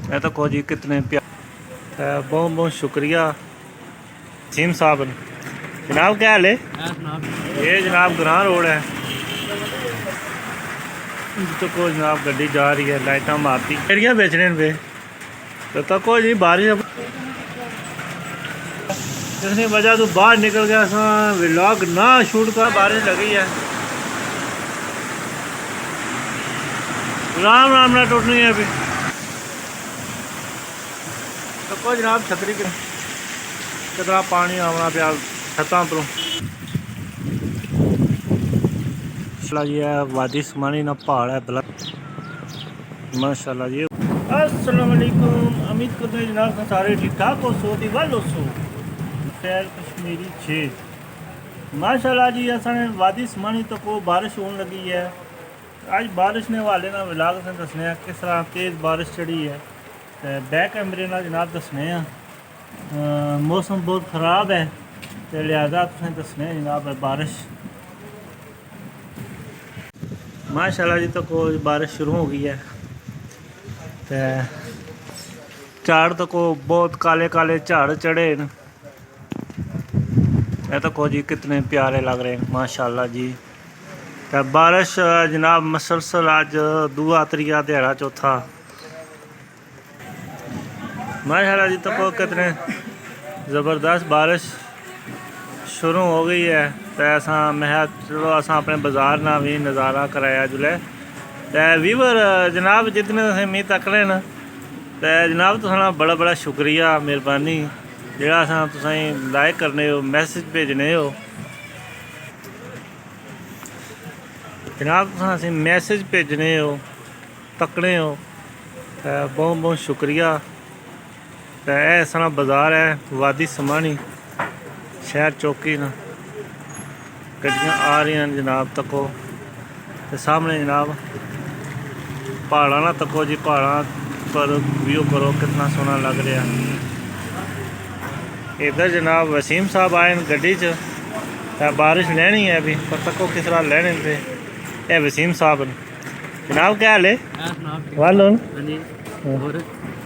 ये तो को जी कितने प्यार, बहुत बहुत शुक्रिया सीम साहब। जनाब क्या हाल है? ये जनाब ग्रां रोड है तो को जनाब गड्डी जा रही है, लाइटा मारती एरिया बेचने पे तो को जी बारिश जिसकी वजह तो बाहर निकल गया व्लॉग ना शूट कर, बारिश लगी है। राम राम ना टूटनी है अभी तो को जनाब छतरी कितना पानी आना पाया छत्तां पर जी है। वादी समानी ना पहाड़ है बला माशाल्लाह जी। अस्सलाम वालेकुम, उम्मीद करते हैं जनाब सारे ठीक ठाक हो, सोती वालो सो खैर कश्मीरी 6 माशाल्लाह जी। असाने वादी समानी तो को बारिश होने लगी है। आज बारिश ने वाले ना विलाग से दसने किस तरह तेज़ बारिश चढ़ी है। बैक कैमरे ना जनाब दसने मौसम बहुत ख़राब है तो लिहाजा तुसें दसने जनाब बारिश माशाल्लाह जी। तो कोई बारिश शुरू हो गई है तो झाड़ तो को बहुत काले काले झाड़ चढ़े न। ये तो को जी कितने प्यारे लग रहे हैं माशाल्लाह जी। तो बारिश जनाब मसलसल आज दूआ त्रिया दिहाड़ा चौथा माशाल्लाह जी। तो को कितने ज़बरदस्त बारिश शुरू हो गई है। तो ऐसा मैं चलो असा अपने बाज़ार ना भी नज़ारा कराया जुले तो वीवर जनाब जितने मी तकने न तो जनाब तुसां बड़ा बड़ा शुक्रिया मेहरबानी जेड़ा असा तुसें लाइक करने हो मैसेज भेजने हो जनाब तुसें मैसेज भेजने हो तकने हो तो बहुत बहुत शुक्रिया। तो यह सारा बाज़ार है वादी समानी शहर चौकी न गड्डियाँ आ रही हैं जनाब तको तो सामने जनाब पहाड़ा ना तको जी, पहाड़ा पर व्यू करो कितना सोहना लग रहा है। इधर जनाब वसीम साहब आए गड्डी च तो बारिश लेनी है अभी पर तको किस तरह लेने थे। ये वसीम साहब ने जनाब क्या हाल है? वालो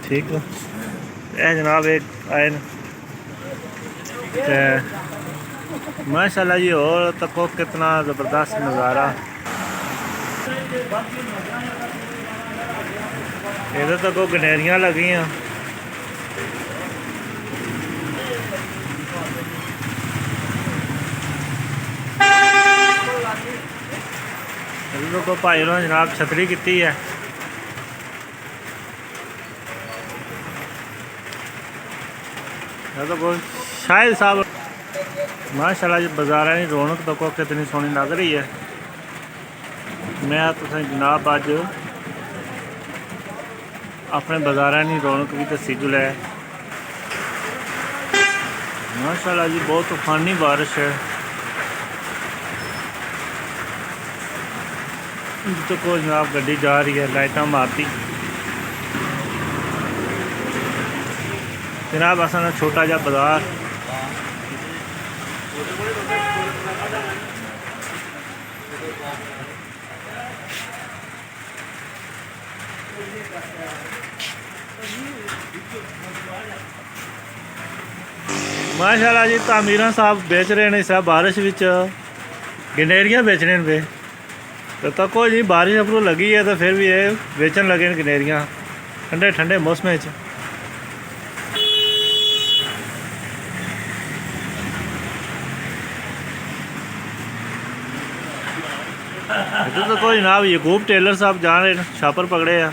ठीक है। यह जनाब एक आए तो माशाल्लाह जी। और तको कितना ज़बरदस्त नज़ारा। इधर तको गनेरियाँ लगी हैं को भाई उन्होंने जनाब छतरी की है। तो शायद साहब माशाल्लाह जी बाज़ार की रौनक तो को कितनी सोहनी लग रही है। मैं तुसें जनाब अज अपने बाज़ार की रौनक भी दसी जुले माशाल्लाह जी। बहुत तूफानी बारिश है तो को जनाब गड्डी जा रही है लाइटा मारती जनाब। असा छोटा जा बाज़ार माशाल्लाह जी। तामीरा साहब बेच रहे हैं सब बारिश विच गनेरियाँ बेचने पे तो तको जी बारिश अपनों लगी है तो फिर भी ये बेचन लगे गनेरियाँ ठंडे ठंडे मौसम इधर तो कोई जनाब यकूब टेलर साहब जा रहे हैं छापर पकड़े हैं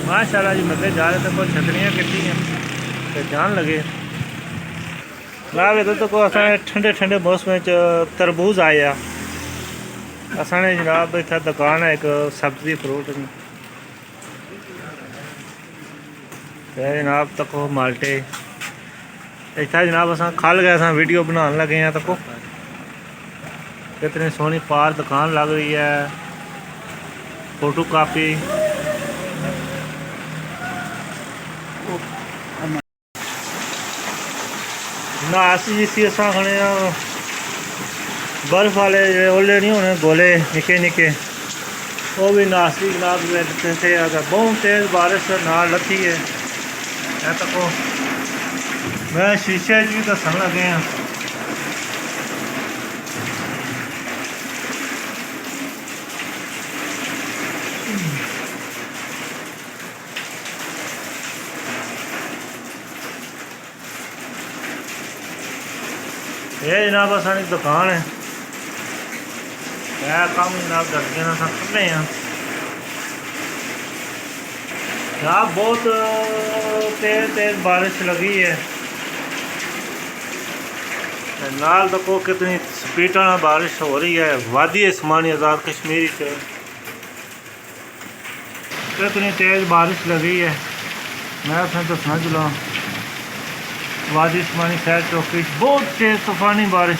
माशाल्लाह जी। बंदे जा रहे थे कोई छतरियाँ कटी हैं तो जान लगे जनाब। इधर तो को असा ठंडे ठंडे मौसम तरबूज आया असाने जनाब। इतना दुकान है एक सब्जी फ्रूट जनाब तको माल्टे इतना जनाब। असा खल गए असा वीडियो बनाने लगे हैं तको कितनी सोहनी पार दुकान लग रही है। फोटो कापी नासी जिसी असा खने बर्फ वाले ओले नहीं होने, गोले निके निके, वो भी नासी जनाब थे। अगर बहुत तेज़ बारिश ना लथी है तो मैं शीशे भी दसन लगे हैं। ये जनाब असानी दुकान है, मैं काम जनाब दर्जे ना सब कर रहे हैं जनाब। बहुत तेज़ बारिश लगी है, नाल देखो कितनी स्पीड में बारिश हो रही है। वादी इस्मानी आज़ाद कश्मीर से कितनी तेज़ बारिश लगी है, मैं उसने दसना चला। वादी इस्मानी शहर चौकी बहुत तेज़ तूफानी बारिश।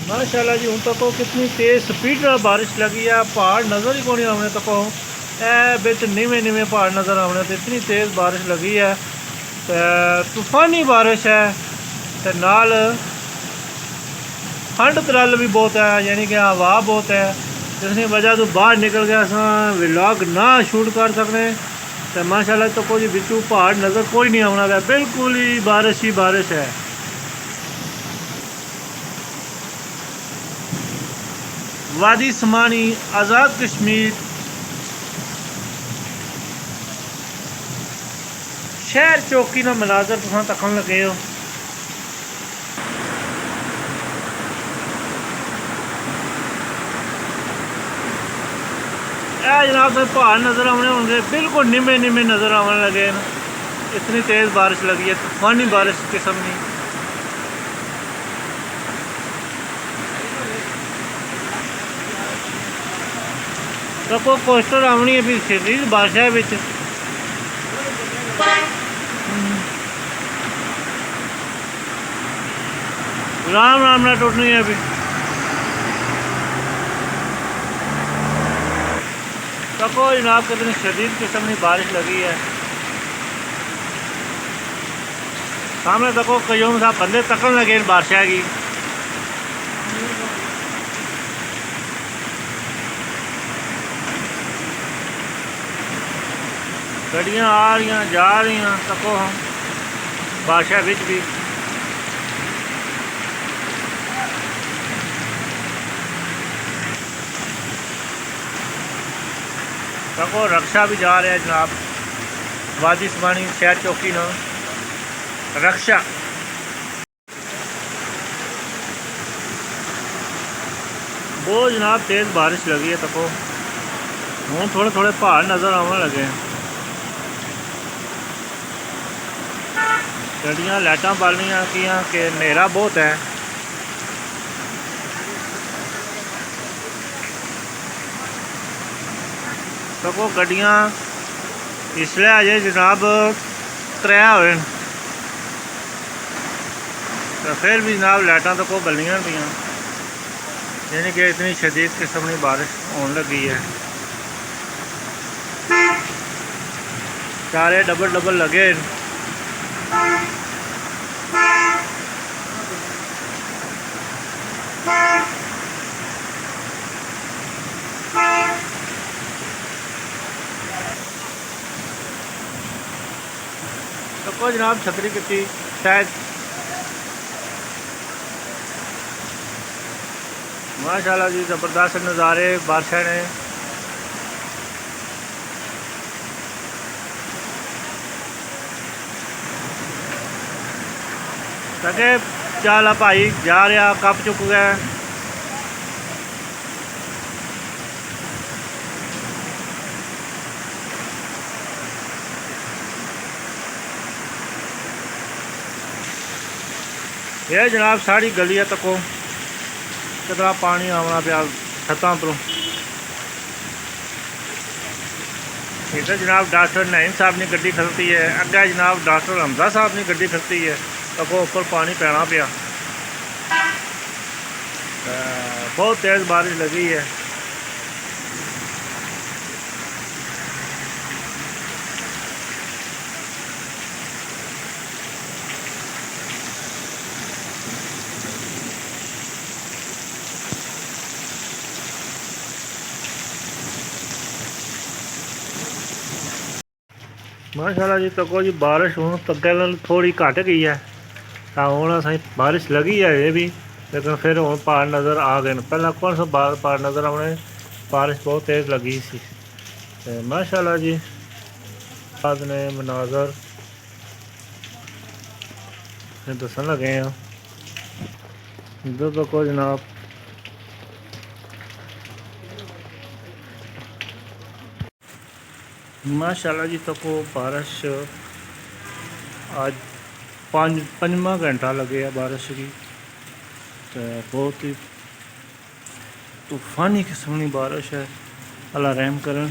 माशाल्लाह जी, हूँ तक कितनी तेज़ स्पीड में बारिश लगी है। पहाड़ नज़र ही कौन आने तक बिच नीवे नीवे पहाड़ नज़र आने, तो इतनी तेज़ बारिश लगी है। तूफानी बारिश है, तो नाल ठंड तरल भी बहुत है, यानी कि हवा बहुत है, जिसकी वजह तो बाहर निकल के अस व्लॉग ना शूट कर सकते। तो माशाल्लाह तो कोई बिचू पहाड़ नज़र कोई नहीं आना है, बिल्कुल ही बारिश है। वादी इस्मानी आज़ाद कश्मीर शहर चौकी का मनाजर तुम तकन लगे हो। जनाब से पहाड़ नज़र आने होंगे, बिल्कुल निमे निमे नज़र आने लगे हैं। इतनी तेज़ बारिश लगी है, तूफानी बारिश किस्म की। तो कोई कोस्टर आनी है भी शदीद बारिश है बिच। राम राम ना टुटनी है अभी। तको जनाब कितनी शदीद किस्म की बारिश लगी है। सामने तको कईयों साहब बंदे तकन लगे बारिश की। गड्डियाँ आ रही जा रही तको हम बारिश बिच भी। तको रक्षा भी जा रहा है जनाब, वादी इस्मानी शहर चौकी ना रक्षा। बहुत जनाब तेज़ बारिश लगी है, तको हूँ थोड़े थोड़े पहाड़ नज़र आने लगे हैं। गड्डियाँ लाइटां बालियाँ किया कि नेरा बहुत है। तो वो गड्डियाँ इसलिए अजे जनाब त्रै हुए, तो फिर भी जनाब लाइटां तो को बलियां दियाँ, यानी कि इतनी शदीद किस्म की बारिश होने लगी है। सारे डबल डबल लगे। तो को जनाब छतरी की शायद। माशाल्लाह जी ज़बरदस्त नज़ारे बारिश ने। ताकि चाला भाई जा रहा कप चुक गया। यह जनाब साड़ी गली है, तको कितना पानी आना पाया छतों पर। इधर जनाब डॉक्टर नईम साहब की गड्डी खलती है, अगे जनाब डॉक्टर हमजा साहब की गड्डी खलती है, तको ऊपर पानी पैना पाया। बहुत तेज़ बारिश लगी है। माशाल्लाह जी तको जी बारिश हूँ अगे थोड़ी घट गई है तो हूँ असें बारिश लगी है ये भी लेकिन फिर हूँ पहाड़ नज़र आ गए पहला कौन सा पहाड़ नज़र आने बारिश बहुत तेज़ लगी सी ते माशाल्लाह जी बाद ने मनाजर दसन लगे हैं इधर तको जनाब माशाल्लाह जी तको बारिश आज पंजवा घंटा लगे है बारिश की तो बहुत ही तूफ़ानी किस्म की बारिश है अल्लाह रहम करन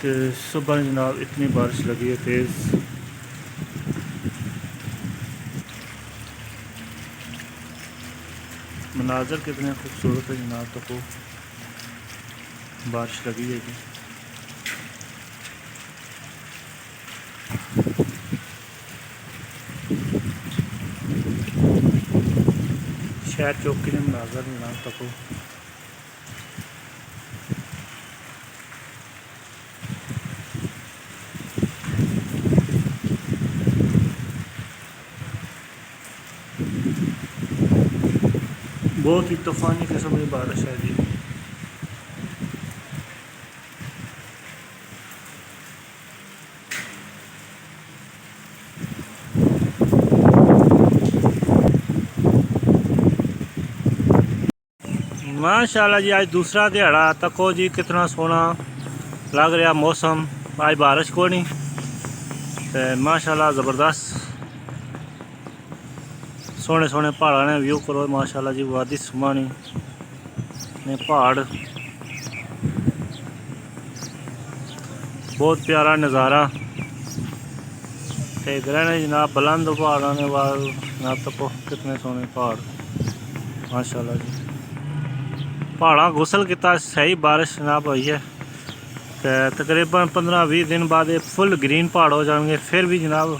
तो सुबह जनाब इतनी बारिश लगी है तेज़ मनाजर कितने खूबसूरत है जनाब तको बारिश लगी है जी शहर चौकी ने मनाजर जनाब तको बहुत ही तूफ़ानी किस्म की बारिश है जी माशाल्लाह जी आज दूसरा दिहाड़ा तको जी कितना सोहना लग रहा मौसम आज बारिश को नहीं तो माशाल्लाह ज़बरदस्त सोने सोने पहाड़ा ने व्यू करो माशाल्लाह जी वादी सुमानी ने पहाड़ बहुत प्यारा नज़ारा ते ग्रहण जनाब बुलंद पहाड़ा ने बाद जनाब तको कितने सोने पहाड़ माशाल्लाह जी पहाड़ा गुसल किता सही बारिश जनाब हुई है तो तकरीबन 15-20 दिन बाद ये फुल ग्रीन पहाड़ हो जाएंगे फिर भी जनाब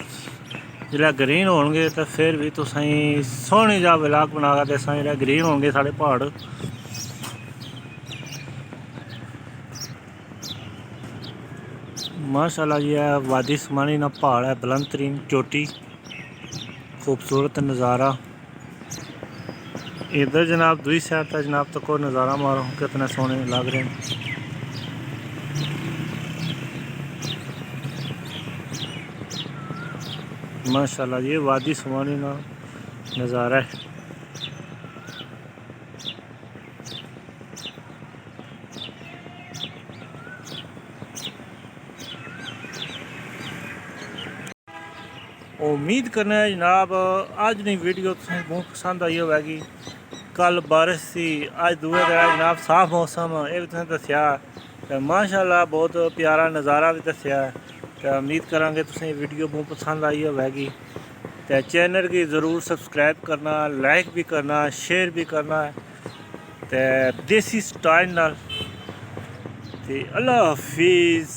जिसलै ग्रीन होंगे तो फिर भी तुसें सोहनी जा व्लॉग बना के जिसलै ग्रीन होंगे साढ़े पहाड़ माशाल्लाह जी है वादी सुमानी ना पहाड़ है बुलंद तरीन चोटी खूबसूरत नज़ारा इधर जनाब दूसरी साइड तक जनाब तक को नज़ारा मारो कितने सोने लग रहे हैं माशाल्लाह ये वादी सुमानी ना नज़ारा है उम्मीद करना है जनाब अज की वीडियो तुसें बहुत पसंद आई होगी कल बारिश सी अज दूए दिन जनाब साफ मौसम ये भी तुसें दस्या तो माशाल्लाह बहुत प्यारा नज़ारा भी दस्या तो उम्मीद करांगे तुसें वीडियो बहुत पसंद आई होगी तो चैनल की ज़रूर सब्सक्राइब करना लाइक भी करना शेयर भी करना तो देसी स्टाइल नाल ते अल्लाह हाफिज़।